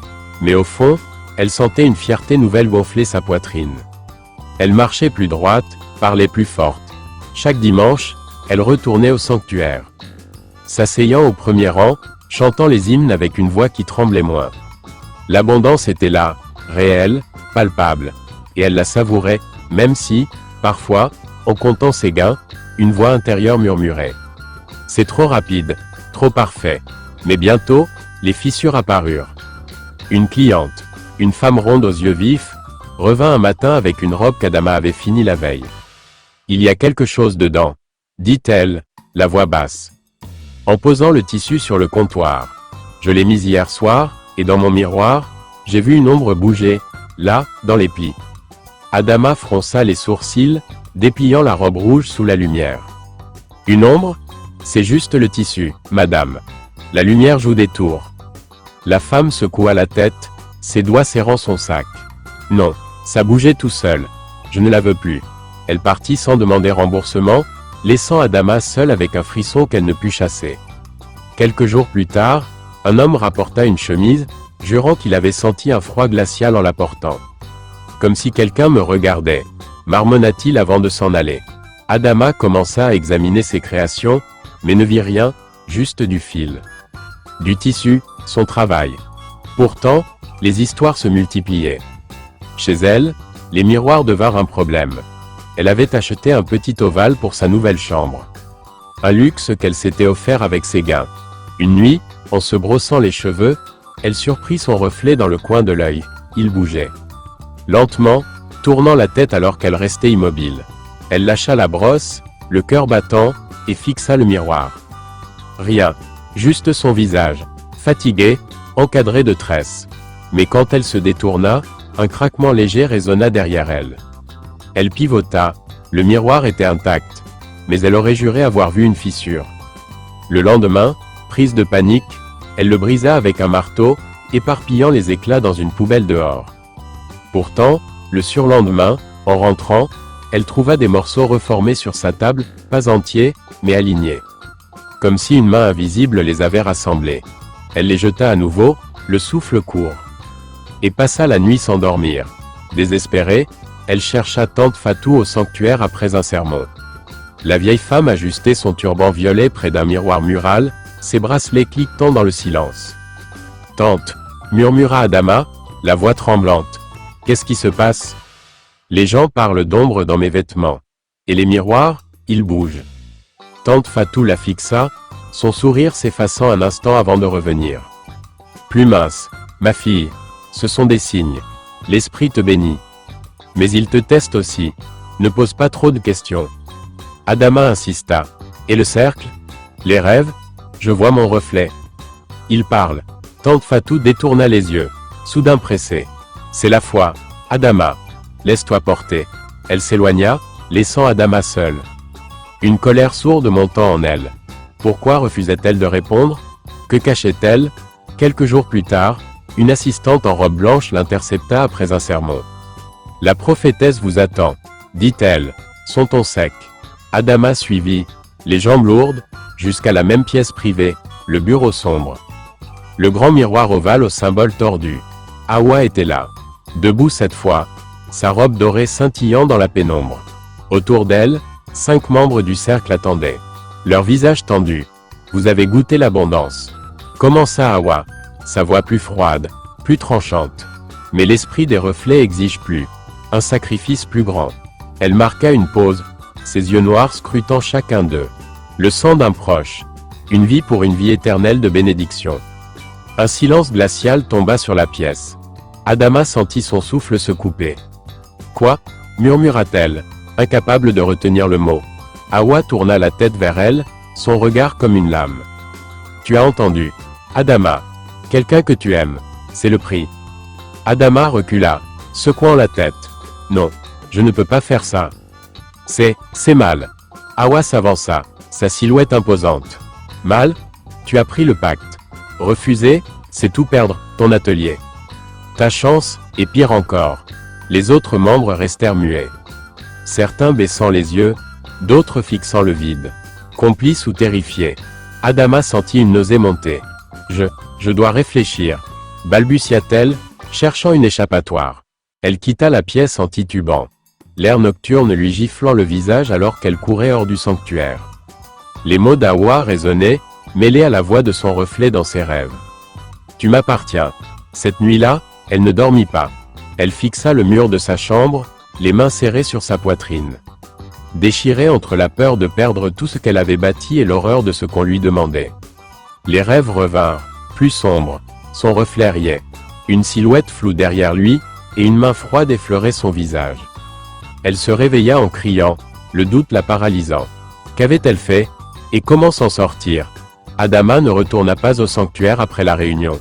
Mais au fond, elle sentait une fierté nouvelle gonfler sa poitrine. Elle marchait plus droite, parlait plus forte. Chaque dimanche, elle retournait au sanctuaire. S'asseyant au premier rang, chantant les hymnes avec une voix qui tremblait moins. L'abondance était là, réelle, palpable, et elle la savourait, même si, parfois, en comptant ses gains, une voix intérieure murmurait. C'est trop rapide, trop parfait. Mais bientôt, les fissures apparurent. Une cliente, une femme ronde aux yeux vifs, revint un matin avec une robe qu'Adama avait finie la veille. Il y a quelque chose dedans, dit-elle, la voix basse. En posant le tissu sur le comptoir. Je l'ai mise hier soir, et dans mon miroir, j'ai vu une ombre bouger, là, dans les plis. Adama fronça les sourcils, dépliant la robe rouge sous la lumière. Une ombre? C'est juste le tissu, madame. La lumière joue des tours. La femme secoua la tête, ses doigts serrant son sac. Non, ça bougeait tout seul. Je ne la veux plus. Elle partit sans demander remboursement, laissant Adama seule avec un frisson qu'elle ne put chasser. Quelques jours plus tard, un homme rapporta une chemise, jurant qu'il avait senti un froid glacial en la portant. Comme si quelqu'un me regardait, marmonna-t-il avant de s'en aller. Adama commença à examiner ses créations, mais ne vit rien, juste du fil. Du tissu, son travail. Pourtant, les histoires se multipliaient. Chez elle, les miroirs devinrent un problème. Elle avait acheté un petit ovale pour sa nouvelle chambre. Un luxe qu'elle s'était offert avec ses gains. Une nuit, en se brossant les cheveux, elle surprit son reflet dans le coin de l'œil. Il bougeait. Lentement, tournant la tête alors qu'elle restait immobile. Elle lâcha la brosse, le cœur battant, et fixa le miroir. Rien. Juste son visage. Fatigué, encadré de tresses. Mais quand elle se détourna, un craquement léger résonna derrière elle. Elle pivota. Le miroir était intact. Mais elle aurait juré avoir vu une fissure. Le lendemain, prise de panique, elle le brisa avec un marteau, éparpillant les éclats dans une poubelle dehors. Pourtant, le surlendemain, en rentrant, elle trouva des morceaux reformés sur sa table, pas entiers, mais alignés. Comme si une main invisible les avait rassemblés. Elle les jeta à nouveau, le souffle court. Et passa la nuit sans dormir. Désespérée, elle chercha tante Fatou au sanctuaire après un sermon. La vieille femme ajustait son turban violet près d'un miroir mural, ses bracelets cliquetant dans le silence. « Tante » murmura Adama, la voix tremblante. « Qu'est-ce qui se passe ? Les gens parlent d'ombre dans mes vêtements. Et les miroirs, ils bougent. » Tante Fatou la fixa, son sourire s'effaçant un instant avant de revenir. « Plus mince, ma fille, ce sont des signes. L'esprit te bénit. Mais il te teste aussi. Ne pose pas trop de questions. » Adama insista. « Et le cercle ? Les rêves ? Je vois mon reflet. » Il parle. Tante Fatou détourna les yeux, soudain pressée. « C'est la foi. Adama. Laisse-toi porter. » Elle s'éloigna, laissant Adama seule. Une colère sourde montant en elle. Pourquoi refusait-elle de répondre? Que cachait-elle? Quelques jours plus tard, une assistante en robe blanche l'intercepta après un sermon. « La prophétesse vous attend, dit-elle, son ton sec. » Adama suivit, les jambes lourdes, jusqu'à la même pièce privée, le bureau sombre. Le grand miroir ovale au symbole tordu. Hawa était là. Debout cette fois, sa robe dorée scintillant dans la pénombre. Autour d'elle, 5 membres du cercle attendaient. Leurs visages tendus. « Vous avez goûté l'abondance. » Commença Hawa, sa voix plus froide, plus tranchante. Mais l'esprit des reflets exige plus. Un sacrifice plus grand. Elle marqua une pause, ses yeux noirs scrutant chacun d'eux. Le sang d'un proche. Une vie pour une vie éternelle de bénédiction. Un silence glacial tomba sur la pièce. Adama sentit son souffle se couper. « Quoi » murmura-t-elle, incapable de retenir le mot. Hawa tourna la tête vers elle, son regard comme une lame. « Tu as entendu. Adama. Quelqu'un que tu aimes. C'est le prix. » Adama recula, secouant la tête. « Non, je ne peux pas faire ça. C'est mal. » Hawa s'avança, sa silhouette imposante. « Mal ? Tu as pris le pacte. Refuser, c'est tout perdre, ton atelier. Ta chance, et pire encore. » Les autres membres restèrent muets. Certains baissant les yeux, d'autres fixant le vide. Complices ou terrifiés. Adama sentit une nausée monter. Je dois réfléchir, balbutia-t-elle, cherchant une échappatoire. Elle quitta la pièce en titubant. L'air nocturne lui giflant le visage alors qu'elle courait hors du sanctuaire. Les mots d'Hawa résonnaient, mêlés à la voix de son reflet dans ses rêves. « Tu m'appartiens. » Cette nuit-là, elle ne dormit pas. Elle fixa le mur de sa chambre, les mains serrées sur sa poitrine. Déchirée entre la peur de perdre tout ce qu'elle avait bâti et l'horreur de ce qu'on lui demandait. Les rêves revinrent, plus sombres, son reflet riait. Une silhouette floue derrière lui, et une main froide effleurait son visage. Elle se réveilla en criant, le doute la paralysant. Qu'avait-elle fait? Et comment s'en sortir? Adama ne retourna pas au sanctuaire après la réunion.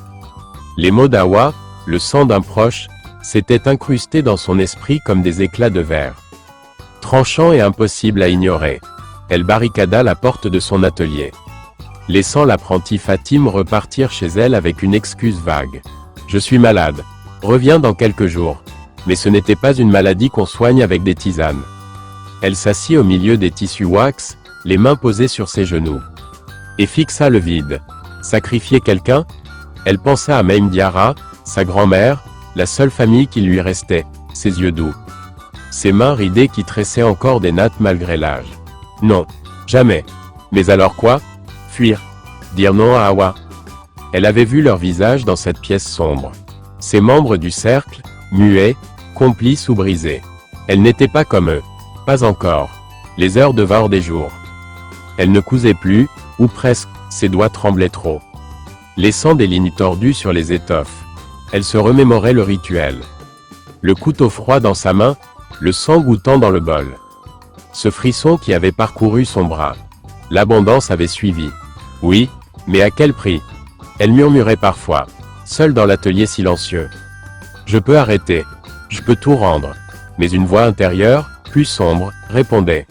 Les mots d'Hawa, le sang d'un proche, s'étaient incrustés dans son esprit comme des éclats de verre. Tranchant et impossible à ignorer, elle barricada la porte de son atelier. Laissant l'apprenti Fatim repartir chez elle avec une excuse vague. « Je suis malade. Reviens dans quelques jours. » Mais ce n'était pas une maladie qu'on soigne avec des tisanes. Elle s'assit au milieu des tissus wax, les mains posées sur ses genoux. Et fixa le vide. Sacrifier quelqu'un? Elle pensa à Maïm Diarra, sa grand-mère, la seule famille qui lui restait, ses yeux doux. Ses mains ridées qui tressaient encore des nattes malgré l'âge. Non, jamais. Mais alors quoi? Fuir. Dire non à Hawa. Elle avait vu leur visage dans cette pièce sombre. Ces membres du cercle, muets, complices ou brisés. Elle n'était pas comme eux. Pas encore. Les heures devinrent des jours. Elle ne cousait plus, ou presque, ses doigts tremblaient trop. Laissant des lignes tordues sur les étoffes. Elle se remémorait le rituel. Le couteau froid dans sa main, le sang goûtant dans le bol. Ce frisson qui avait parcouru son bras. L'abondance avait suivi. Oui, Mais à quel prix? Elle murmurait parfois, seule dans l'atelier silencieux. Je peux arrêter. Je peux tout rendre. Mais une voix intérieure, plus sombre, répondait.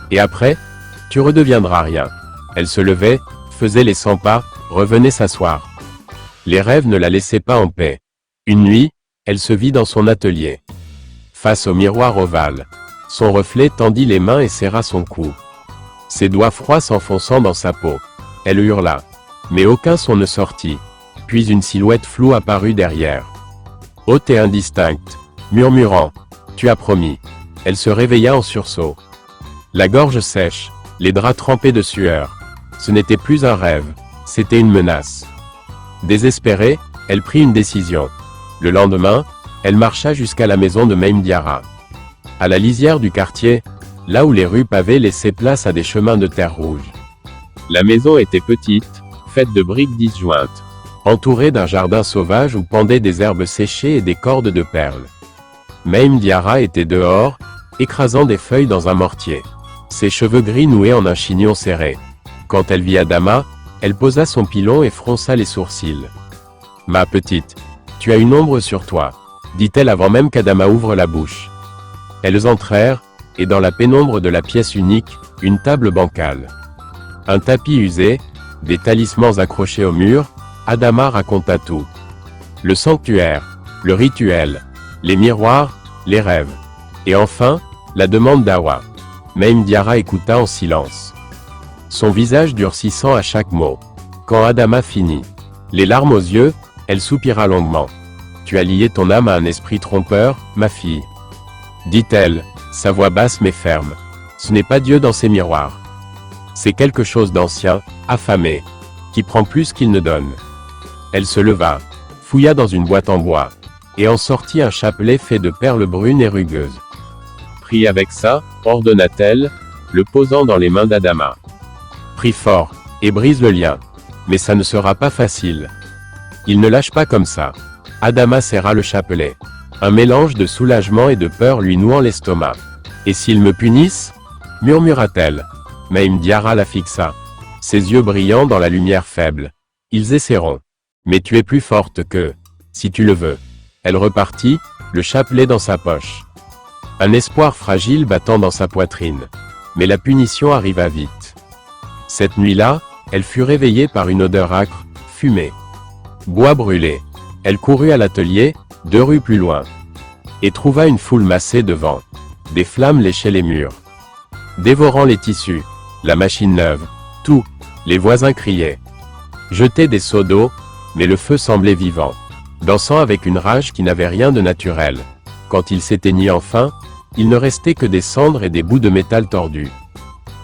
Et après? Tu redeviendras rien. Elle se levait, faisait les 100 pas, revenait s'asseoir. Les rêves ne la laissaient pas en paix. Une nuit, elle se vit dans son atelier. Face au miroir ovale. Son reflet tendit les mains et serra son cou. Ses doigts froids s'enfonçant dans sa peau. Elle hurla. Mais aucun son ne sortit. Puis une silhouette floue apparut derrière. Haute et indistincte, murmurant. Tu as promis. Elle se réveilla en sursaut. La gorge sèche, les draps trempés de sueur. Ce n'était plus un rêve, c'était une menace. Désespérée, elle prit une décision. Le lendemain, elle marcha jusqu'à la maison de Maïm Diarra. À la lisière du quartier, là où les rues pavées laissaient place à des chemins de terre rouge. La maison était petite, faite de briques disjointes, entourée d'un jardin sauvage où pendaient des herbes séchées et des cordes de perles. Maïm Diarra était dehors, écrasant des feuilles dans un mortier. Ses cheveux gris noués en un chignon serré. Quand elle vit Adama, elle posa son pilon et fronça les sourcils. « Ma petite, tu as une ombre sur toi, » dit-elle avant même qu'Adama ouvre la bouche. Elles entrèrent, et dans la pénombre de la pièce unique, une table bancale. Un tapis usé, des talismans accrochés au mur, Adama raconta tout. Le sanctuaire, le rituel, les miroirs, les rêves. Et enfin, la demande d'Awa. Maïm Diarra écouta en silence. Son visage durcissant à chaque mot. Quand Adama finit, les larmes aux yeux, elle soupira longuement. Tu as lié ton âme à un esprit trompeur, ma fille. Dit-elle, sa voix basse mais ferme. Ce n'est pas Dieu dans ces miroirs. C'est quelque chose d'ancien, affamé, qui prend plus qu'il ne donne. Elle se leva, fouilla dans une boîte en bois, et en sortit un chapelet fait de perles brunes et rugueuses. Prie avec ça, ordonna-t-elle, le posant dans les mains d'Adama. Prie fort, et brise le lien. Mais ça ne sera pas facile. Il ne lâche pas comme ça. Adama serra le chapelet. Un mélange de soulagement et de peur lui nouant l'estomac. Et s'ils me punissent? Murmura-t-elle. Maïm Diarra la fixa. Ses yeux brillants dans la lumière faible. Ils essaieront. Mais tu es plus forte que, si tu le veux. Elle repartit, le chapelet dans sa poche. Un espoir fragile battant dans sa poitrine. Mais la punition arriva vite. Cette nuit-là, elle fut réveillée par une odeur âcre, fumée. Bois brûlé. Elle courut à l'atelier, 2 rues plus loin. Et trouva une foule massée devant. Des flammes léchaient les murs. Dévorant les tissus, la machine neuve, tout, les voisins criaient. Jetaient des seaux d'eau, mais le feu semblait vivant. Dansant avec une rage qui n'avait rien de naturel. Quand il s'éteignit enfin, il ne restait que des cendres et des bouts de métal tordus.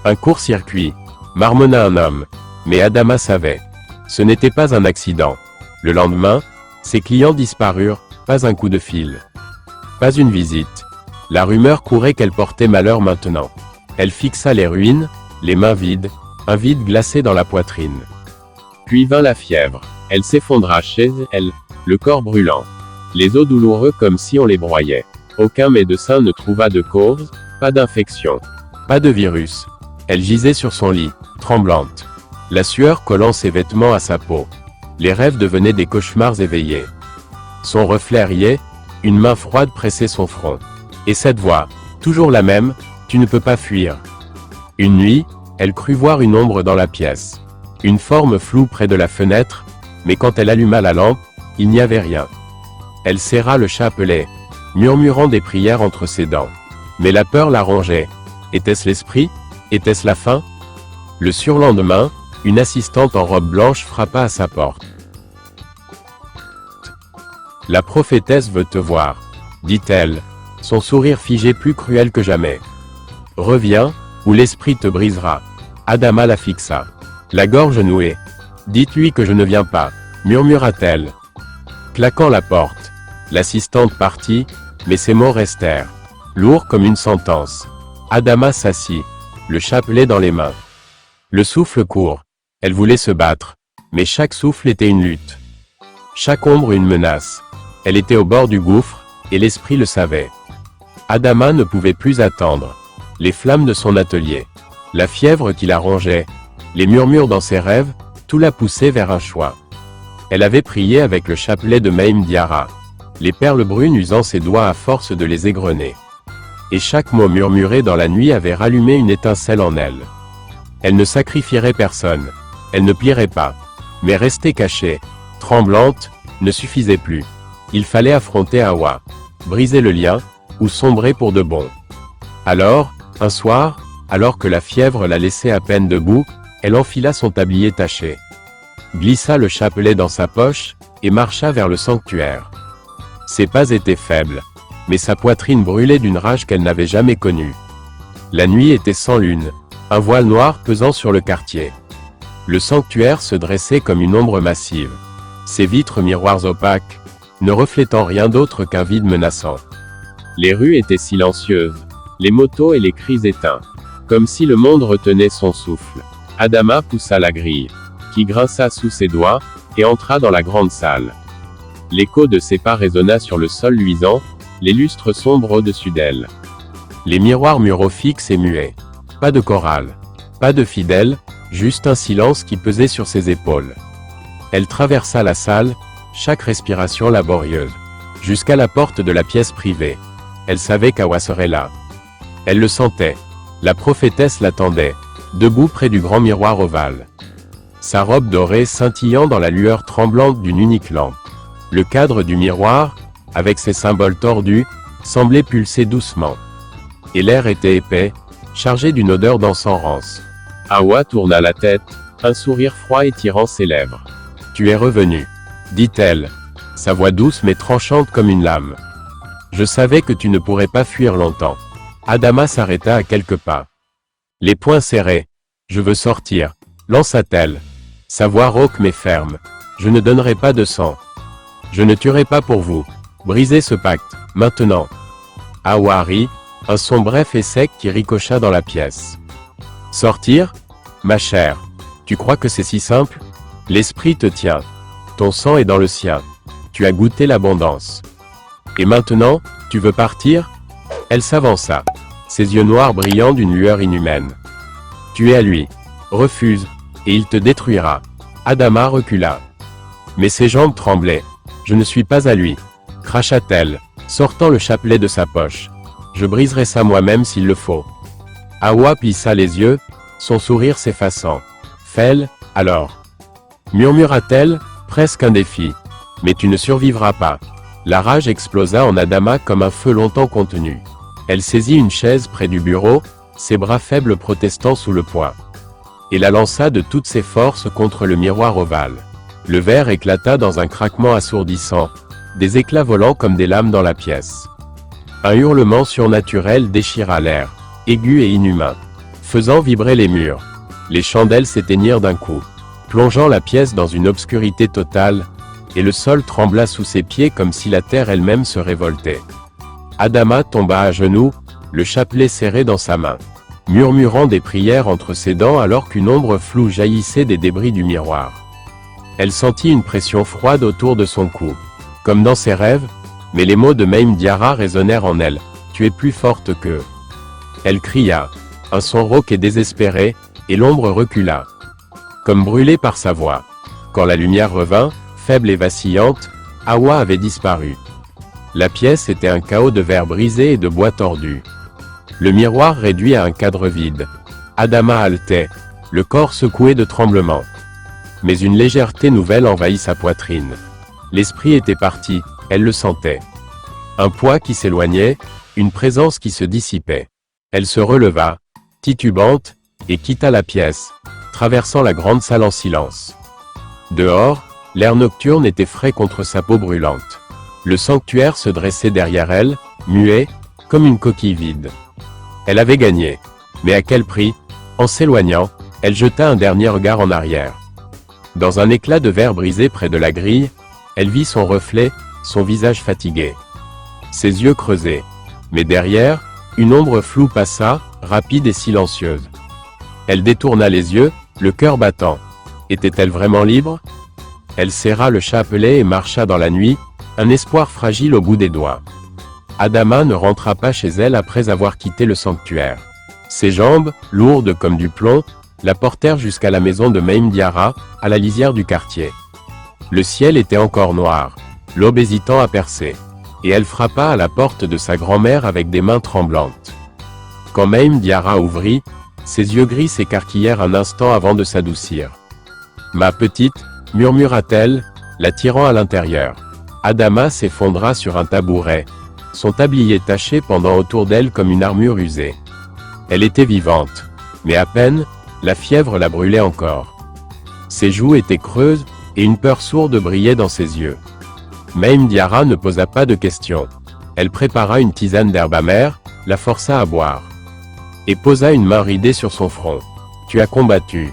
Un court-circuit, marmonna un homme. Mais Adama savait. Ce n'était pas un accident. Le lendemain, ses clients disparurent, pas un coup de fil. Pas une visite. La rumeur courait qu'elle portait malheur maintenant. Elle fixa les ruines, les mains vides, un vide glacé dans la poitrine. Puis vint la fièvre. Elle s'effondra chez elle, le corps brûlant. Les os douloureux comme si on les broyait. Aucun médecin ne trouva de cause, pas d'infection, pas de virus. Elle gisait sur son lit, tremblante. La sueur collant ses vêtements à sa peau. Les rêves devenaient des cauchemars éveillés. Son reflet riait, une main froide pressait son front. Et cette voix, toujours la même, tu ne peux pas fuir. Une nuit, elle crut voir une ombre dans la pièce. Une forme floue près de la fenêtre, mais quand elle alluma la lampe, il n'y avait rien. Elle serra le chapelet, murmurant des prières entre ses dents. Mais la peur la rongeait. Était-ce l'esprit? Était-ce la faim? Le surlendemain, une assistante en robe blanche frappa à sa porte. « La prophétesse veut te voir, » dit-elle, son sourire figé plus cruel que jamais. « Reviens, ou l'esprit te brisera. » Adama la fixa. La gorge nouée. « Dites-lui que je ne viens pas, » murmura-t-elle. Claquant la porte, l'assistante partit, mais ses mots restèrent, lourds comme une sentence. Adama s'assit, le chapelet dans les mains. Le souffle court. Elle voulait se battre, mais chaque souffle était une lutte. Chaque ombre une menace. Elle était au bord du gouffre, et l'esprit le savait. Adama ne pouvait plus attendre. Les flammes de son atelier, la fièvre qui la rongeait, les murmures dans ses rêves, Tout la poussait vers un choix. Elle avait prié avec le chapelet de Maïm Diarra, les perles brunes usant ses doigts à force de les égrener. Et chaque mot murmuré dans la nuit avait rallumé une étincelle en elle. Elle ne sacrifierait personne, elle ne plierait pas. Mais rester cachée, tremblante, ne suffisait plus. Il fallait affronter Hawa, briser le lien, ou sombrer pour de bon. Alors, un soir, alors que la fièvre la laissait à peine debout, elle enfila son tablier taché, glissa le chapelet dans sa poche, et marcha vers le sanctuaire. Ses pas étaient faibles, mais sa poitrine brûlait d'une rage qu'elle n'avait jamais connue. La nuit était sans lune, un voile noir pesant sur le quartier. Le sanctuaire se dressait comme une ombre massive, ses vitres miroirs opaques, ne reflétant rien d'autre qu'un vide menaçant. Les rues étaient silencieuses, les motos et les cris éteints, comme si le monde retenait son souffle. Adama poussa la grille, qui grinça sous ses doigts, et entra dans la grande salle. L'écho de ses pas résonna sur le sol luisant, les lustres sombres au-dessus d'elle. Les miroirs muraux fixes et muets. Pas de chorale, pas de fidèles, juste un silence qui pesait sur ses épaules. Elle traversa la salle, chaque respiration laborieuse, jusqu'à la porte de la pièce privée. Elle savait qu'Hawa serait là. Elle le sentait. La prophétesse l'attendait, debout près du grand miroir ovale. Sa robe dorée scintillant dans la lueur tremblante d'une unique lampe. Le cadre du miroir, avec ses symboles tordus, semblait pulser doucement. Et l'air était épais, chargé d'une odeur d'encens rance. Hawa tourna la tête, un sourire froid étirant ses lèvres. « Tu es revenu, dit-elle, sa voix douce mais tranchante comme une lame. Je savais que tu ne pourrais pas fuir longtemps. » Adama s'arrêta à quelques pas. Les poings serrés. « Je veux sortir, » lança-t-elle. Sa voix rauque mais ferme. « Je ne donnerai pas de sang. Je ne tuerai pas pour vous. Brisez ce pacte, maintenant. » Hawa rit, un son bref et sec qui ricocha dans la pièce. « Sortir? Ma chère. Tu crois que c'est si simple? L'esprit te tient. Ton sang est dans le sien. Tu as goûté l'abondance. Et maintenant, tu veux partir? » Elle s'avança, ses yeux noirs brillant d'une lueur inhumaine. « Tu es à lui. Refuse, et il te détruira. » Adama recula. Mais ses jambes tremblaient. « Je ne suis pas à lui, » cracha-t-elle, sortant le chapelet de sa poche. « Je briserai ça moi-même s'il le faut. » Hawa plissa les yeux, son sourire s'effaçant. « Fais-le, alors. » murmura-t-elle, presque un défi. « Mais tu ne survivras pas. » La rage explosa en Adama comme un feu longtemps contenu. Elle saisit une chaise près du bureau, ses bras faibles protestant sous le poids. Et la lança de toutes ses forces contre le miroir ovale. Le verre éclata dans un craquement assourdissant, des éclats volant comme des lames dans la pièce. Un hurlement surnaturel déchira l'air, aigu et inhumain, faisant vibrer les murs. Les chandelles s'éteignirent d'un coup, plongeant la pièce dans une obscurité totale, et le sol trembla sous ses pieds comme si la terre elle-même se révoltait. Adama tomba à genoux, le chapelet serré dans sa main, murmurant des prières entre ses dents alors qu'une ombre floue jaillissait des débris du miroir. Elle sentit une pression froide autour de son cou, comme dans ses rêves, mais les mots de Maïm Diarra résonnèrent en elle. « Tu es plus forte que... » Elle cria, un son rauque et désespéré, et l'ombre recula, comme brûlée par sa voix. Quand la lumière revint, faible et vacillante, Hawa avait disparu. La pièce était un chaos de verre brisé et de bois tordu. Le miroir réduit à un cadre vide. Adama haletait, le corps secoué de tremblements. Mais une légèreté nouvelle envahit sa poitrine. L'esprit était parti, elle le sentait. Un poids qui s'éloignait, une présence qui se dissipait. Elle se releva, titubante, et quitta la pièce, traversant la grande salle en silence. Dehors, l'air nocturne était frais contre sa peau brûlante. Le sanctuaire se dressait derrière elle, muet, comme une coquille vide. Elle avait gagné. Mais à quel prix? En s'éloignant, elle jeta un dernier regard en arrière. Dans un éclat de verre brisé près de la grille, elle vit son reflet, son visage fatigué. Ses yeux creusés. Mais derrière, une ombre floue passa, rapide et silencieuse. Elle détourna les yeux, le cœur battant. Était-elle vraiment libre? Elle serra le chapelet et marcha dans la nuit, un espoir fragile au bout des doigts. Adama ne rentra pas chez elle après avoir quitté le sanctuaire. Ses jambes, lourdes comme du plomb, la portèrent jusqu'à la maison de Maïm Diarra, à la lisière du quartier. Le ciel était encore noir, l'aube hésitant à percer, et elle frappa à la porte de sa grand-mère avec des mains tremblantes. Quand Maïm Diarra ouvrit, ses yeux gris s'écarquillèrent un instant avant de s'adoucir. « Ma petite » murmura-t-elle, la tirant à l'intérieur. Adama s'effondra sur un tabouret, son tablier taché pendant autour d'elle comme une armure usée. Elle était vivante, mais à peine, la fièvre la brûlait encore. Ses joues étaient creuses, et une peur sourde brillait dans ses yeux. Maïm Diarra ne posa pas de questions. Elle prépara une tisane d'herbe amère, la força à boire. Et posa une main ridée sur son front. « Tu as combattu »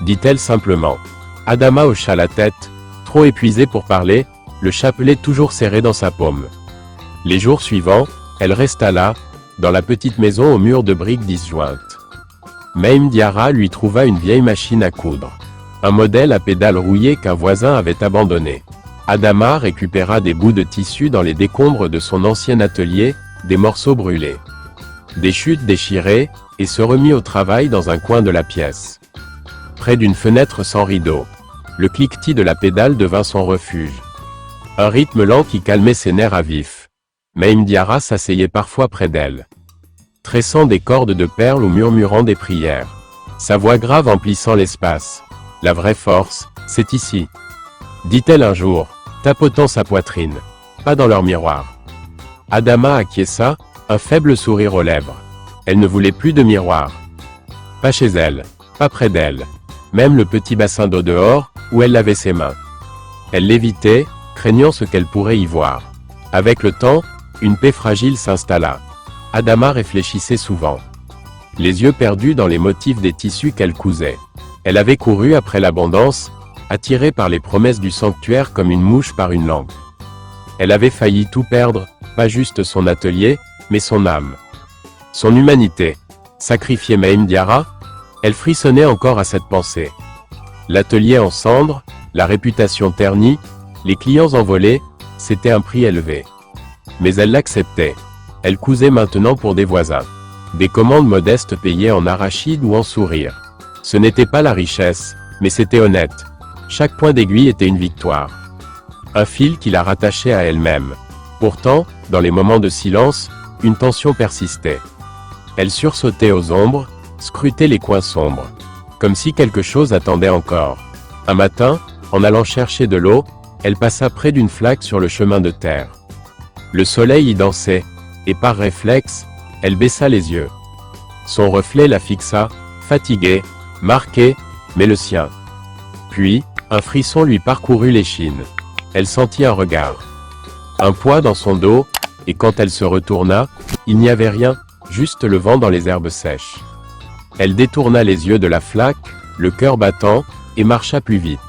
dit-elle simplement. Adama hocha la tête, trop épuisée pour parler, le chapelet toujours serré dans sa paume. Les jours suivants, elle resta là, dans la petite maison aux murs de briques disjointes. Maïm Diarra lui trouva une vieille machine à coudre. Un modèle à pédales rouillées qu'un voisin avait abandonné. Adama récupéra des bouts de tissu dans les décombres de son ancien atelier, des morceaux brûlés, des chutes déchirées, et se remit au travail dans un coin de la pièce. Près d'une fenêtre sans rideau, le cliquetis de la pédale devint son refuge. Un rythme lent qui calmait ses nerfs à vif. Maïm Diarra s'asseyait parfois près d'elle, tressant des cordes de perles ou murmurant des prières. Sa voix grave emplissant l'espace. « La vraie force, c'est ici », dit-elle un jour, tapotant sa poitrine. Pas dans leur miroir. Adama acquiesça, un faible sourire aux lèvres. Elle ne voulait plus de miroir. Pas chez elle, pas près d'elle. Même le petit bassin d'eau dehors, où elle lavait ses mains. Elle l'évitait, craignant ce qu'elle pourrait y voir. Avec le temps, une paix fragile s'installa. Adama réfléchissait souvent, les yeux perdus dans les motifs des tissus qu'elle cousait. Elle avait couru après l'abondance, attirée par les promesses du sanctuaire comme une mouche par une lampe. Elle avait failli tout perdre, pas juste son atelier, mais son âme. Son humanité. Sacrifier Maïm Diarra? Elle frissonnait encore à cette pensée. L'atelier en cendres, la réputation ternie, les clients envolés, c'était un prix élevé. Mais elle l'acceptait. Elle cousait maintenant pour des voisins. Des commandes modestes payées en arachides ou en sourires. Ce n'était pas la richesse, mais c'était honnête. Chaque point d'aiguille était une victoire. Un fil qui la rattachait à elle-même. Pourtant, dans les moments de silence, une tension persistait. Elle sursautait aux ombres, scrutait les coins sombres. Comme si quelque chose attendait encore. Un matin, en allant chercher de l'eau, elle passa près d'une flaque sur le chemin de terre. Le soleil y dansait, et par réflexe, elle baissa les yeux. Son reflet la fixa, fatigué, marqué, mais le sien. Puis, un frisson lui parcourut l'échine. Elle sentit un regard. Un poids dans son dos, et quand elle se retourna, il n'y avait rien, juste le vent dans les herbes sèches. Elle détourna les yeux de la flaque, le cœur battant, et marcha plus vite.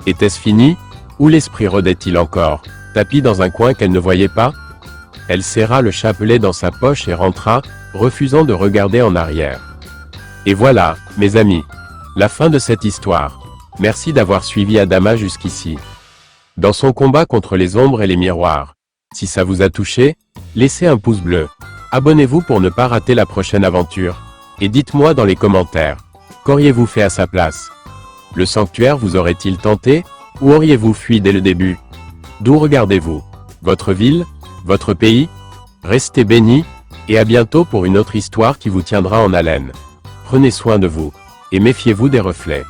Était-ce fini? Ou l'esprit rôdait-il encore, tapi dans un coin qu'elle ne voyait pas? Elle serra le chapelet dans sa poche et rentra, refusant de regarder en arrière. Et voilà, mes amis, la fin de cette histoire. Merci d'avoir suivi Adama jusqu'ici. Dans son combat contre les ombres et les miroirs. Si ça vous a touché, laissez un pouce bleu. Abonnez-vous pour ne pas rater la prochaine aventure. Et dites-moi dans les commentaires, qu'auriez-vous fait à sa place? Le sanctuaire vous aurait-il tenté, ou auriez-vous fui dès le début? D'où regardez-vous? Votre ville? Votre pays? Restez bénis, et à bientôt pour une autre histoire qui vous tiendra en haleine. Prenez soin de vous, et méfiez-vous des reflets.